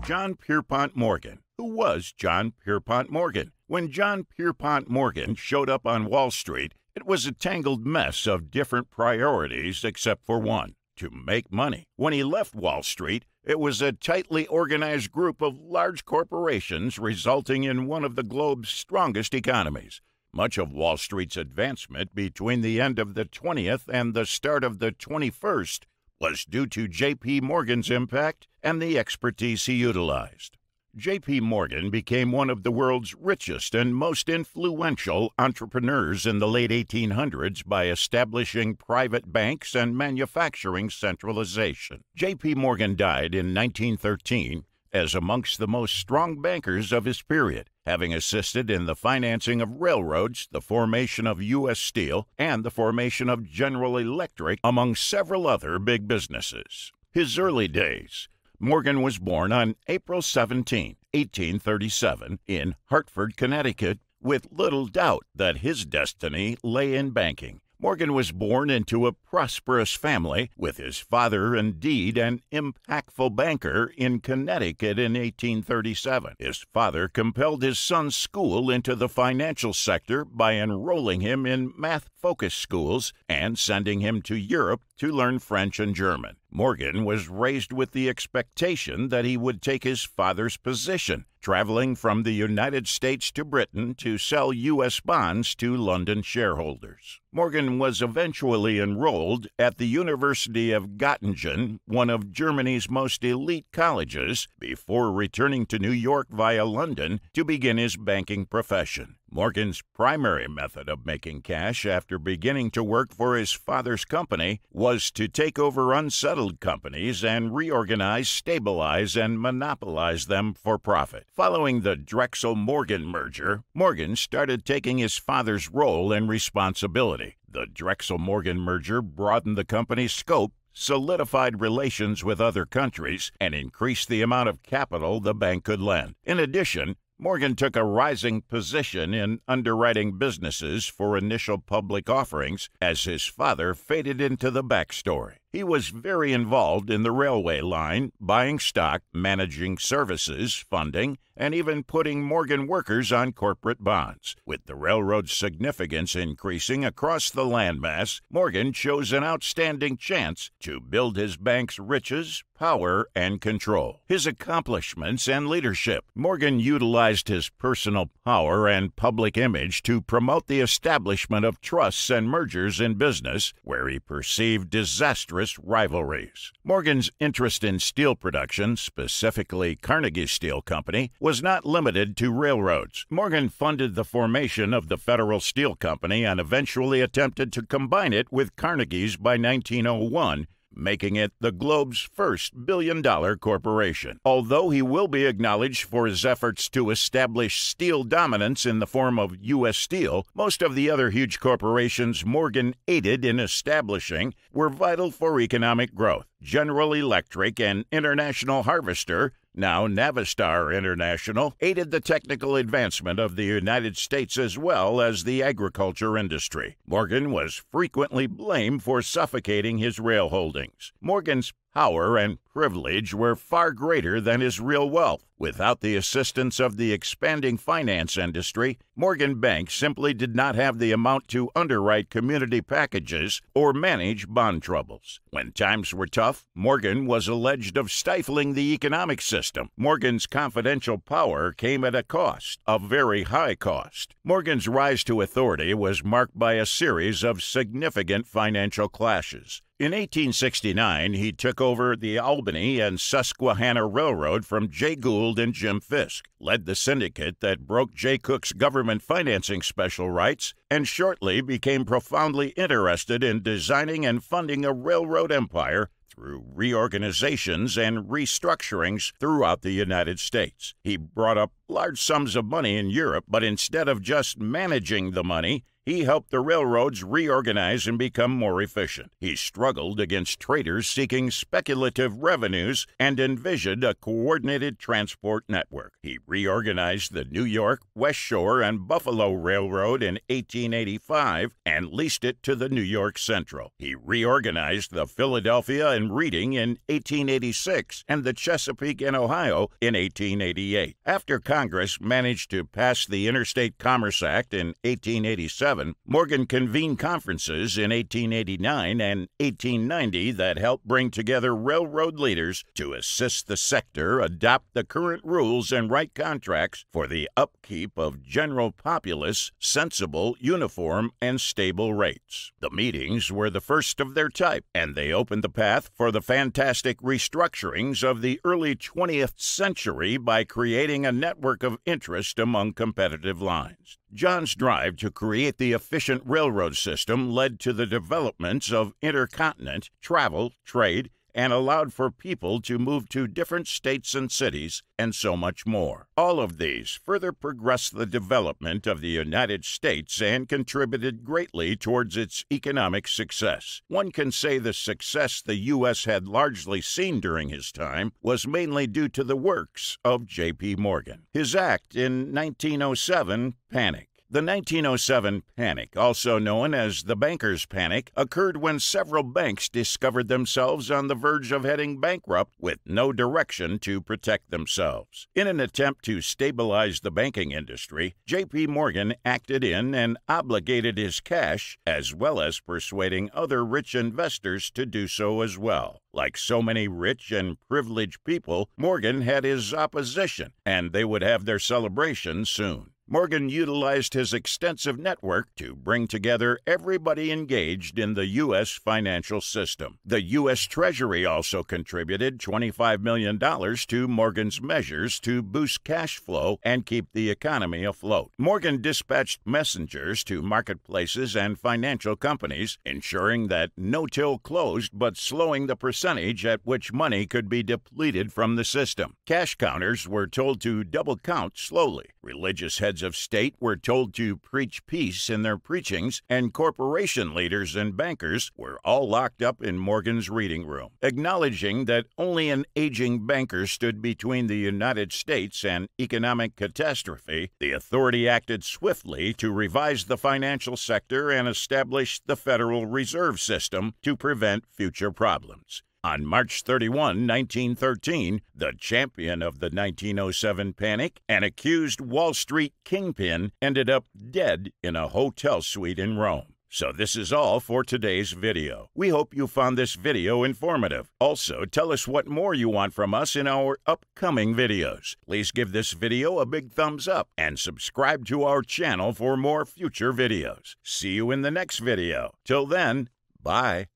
John Pierpont Morgan. Who was John Pierpont Morgan? When John Pierpont Morgan showed up on Wall Street, it was a tangled mess of different priorities except for one: to make money. When he left Wall Street, it was a tightly organized group of large corporations resulting in one of the globe's strongest economies. Much of Wall Street's advancement between the end of the 20th and the start of the 21st was due to J.P. Morgan's impact and the expertise he utilized. J.P. Morgan became one of the world's richest and most influential entrepreneurs in the late 1800s by establishing private banks and manufacturing centralization. J.P. Morgan died in 1913 as amongst the most strong bankers of his period, having assisted in the financing of railroads, the formation of U.S. Steel, and the formation of General Electric, among several other big businesses. His early days. Morgan was born on April 17, 1837, in Hartford, Connecticut, with little doubt that his destiny lay in banking. Morgan was born into a prosperous family, with his father indeed an impactful banker in Connecticut in 1837. His father compelled his son's school into the financial sector by enrolling him in math-focused schools and sending him to Europe to learn French and German. Morgan was raised with the expectation that he would take his father's position, traveling from the United States to Britain to sell U.S. bonds to London shareholders. Morgan was eventually enrolled at the University of Göttingen, one of Germany's most elite colleges, before returning to New York via London to begin his banking profession. Morgan's primary method of making cash after beginning to work for his father's company was to take over unsettled companies and reorganize, stabilize, and monopolize them for profit. Following the Drexel-Morgan merger, Morgan started taking his father's role and responsibility. The Drexel-Morgan merger broadened the company's scope, solidified relations with other countries, and increased the amount of capital the bank could lend. In addition, Morgan took a rising position in underwriting businesses for initial public offerings as his father faded into the backstory. He was very involved in the railway line, buying stock, managing services, funding, and even putting Morgan workers on corporate bonds. With the railroad's significance increasing across the landmass, Morgan chose an outstanding chance to build his bank's riches, power, and control. His accomplishments and leadership. Morgan utilized his personal power and public image to promote the establishment of trusts and mergers in business, where he perceived disastrous rivalries. Morgan's interest in steel production, specifically Carnegie Steel Company, was not limited to railroads. Morgan funded the formation of the Federal Steel Company and eventually attempted to combine it with Carnegie's by 1901, making it the globe's first billion-dollar corporation. Although he will be acknowledged for his efforts to establish steel dominance in the form of U.S. Steel, most of the other huge corporations Morgan aided in establishing were vital for economic growth. General Electric and International Harvester, now Navistar International, aided the technical advancement of the United States as well as the agriculture industry. Morgan was frequently blamed for suffocating his rail holdings. Morgan's power and privilege were far greater than his real wealth. Without the assistance of the expanding finance industry, Morgan Bank simply did not have the amount to underwrite community packages or manage bond troubles. When times were tough, Morgan was alleged of stifling the economic system. Morgan's confidential power came at a cost, a very high cost. Morgan's rise to authority was marked by a series of significant financial clashes. In 1869, he took over the Albany and Susquehanna Railroad from Jay Gould and Jim Fisk, led the syndicate that broke Jay Cook's government financing special rights, and shortly became profoundly interested in designing and funding a railroad empire through reorganizations and restructurings throughout the United States. He brought up large sums of money in Europe, but instead of just managing the money, He helped the railroads reorganize and become more efficient. He struggled against traders seeking speculative revenues and envisioned a coordinated transport network. He reorganized the New York, West Shore, and Buffalo Railroad in 1885 and leased it to the New York Central. He reorganized the Philadelphia and Reading in 1886 and the Chesapeake and Ohio in 1888. After Congress managed to pass the Interstate Commerce Act in 1887, Morgan convened conferences in 1889 and 1890 that helped bring together railroad leaders to assist the sector adopt the current rules and write contracts for the upkeep of general populace, sensible, uniform, and stable rates. The meetings were the first of their type, and they opened the path for the fantastic restructurings of the early 20th century by creating a network of interest among competitive lines. John's drive to create the efficient railroad system led to the developments of intercontinent travel, trade, and allowed for people to move to different states and cities, and so much more. All of these further progressed the development of the United States and contributed greatly towards its economic success. One can say the success the U.S. had largely seen during his time was mainly due to the works of J.P. Morgan. His act in 1907, Panic. The 1907 panic, also known as the Bankers' Panic, occurred when several banks discovered themselves on the verge of heading bankrupt with no direction to protect themselves. In an attempt to stabilize the banking industry, J.P. Morgan acted in and obligated his cash, as well as persuading other rich investors to do so as well. Like so many rich and privileged people, Morgan had his opposition, and they would have their celebration soon. Morgan utilized his extensive network to bring together everybody engaged in the U.S. financial system. The U.S. Treasury also contributed $25 million to Morgan's measures to boost cash flow and keep the economy afloat. Morgan dispatched messengers to marketplaces and financial companies, ensuring that no-till closed but slowing the percentage at which money could be depleted from the system. Cash counters were told to double count slowly. Religious heads of state were told to preach peace in their preachings, and corporation leaders and bankers were all locked up in Morgan's reading room. Acknowledging that only an aging banker stood between the United States and economic catastrophe, the authority acted swiftly to revise the financial sector and establish the Federal Reserve System to prevent future problems. On March 31, 1913, the champion of the 1907 panic, an accused Wall Street kingpin, ended up dead in a hotel suite in Rome. So this is all for today's video. We hope you found this video informative. Also, tell us what more you want from us in our upcoming videos. Please give this video a big thumbs up and subscribe to our channel for more future videos. See you in the next video. Till then, bye.